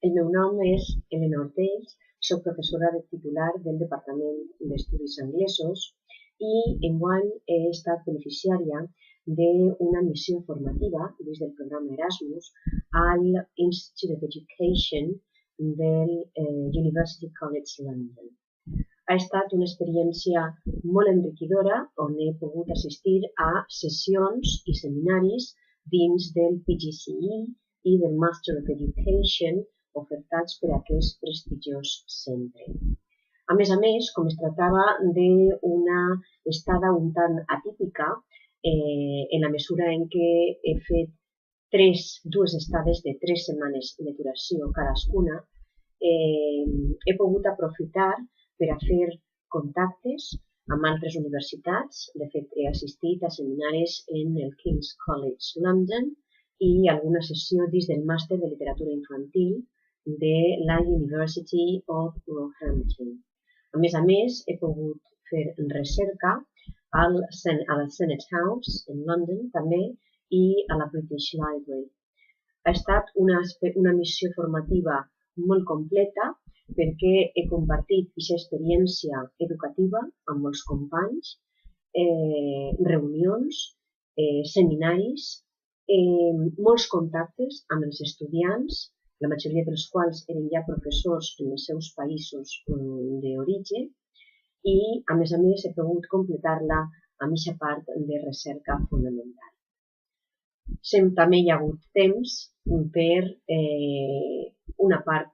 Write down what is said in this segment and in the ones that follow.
El meu nom és Elena Ortells, soc professora titular del Departament d'Estudis Anglesos i enguany he estat beneficiària d'una missió formativa des del programa Erasmus al Institute of Education del University College London. Ha estat una experiència molt enriquidora on he pogut assistir a sessions i seminaris dins del PGCE i del Master of Education ofertats per aquest prestigiós centre. A més, com es tractava d'una estada un tant atípica, en la mesura en què he fet dues estades de 3 setmanes de duració cadascuna, he pogut aprofitar per a fer contactes amb altres universitats. De fet, he assistit a seminaris en el King's College London i alguna sessió dins del màster de literatura infantil de la University of Roehampton. A més, he pogut fer recerca al Senate House en London també i a la British Library. Ha estat una missió formativa molt completa perquè he compartit aquesta experiència educativa amb molts companys, reunions, seminaris, molts contactes amb els estudiants, la majoria dels quals eren ja professors en els seus països d'origen i, a més, he pogut completar-la amb aquesta part de recerca fonamental. També hi ha hagut temps per una part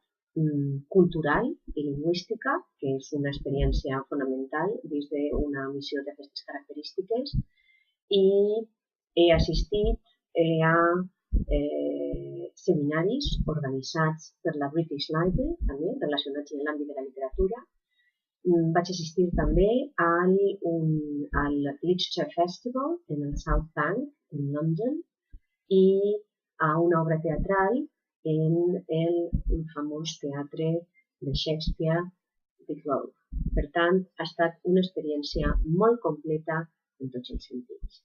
cultural i lingüística, que és una experiència fonamental des d'una missió d'aquestes característiques, i he assistit a seminaris organitzats per la British Library, també relacionats amb l'àmbit de la literatura. Vaig assistir també al Literature Festival en el South Bank, en London, i a una obra teatral en el famós teatre de Shakespeare, The Globe. Per tant, ha estat una experiència molt completa en tots els sentits.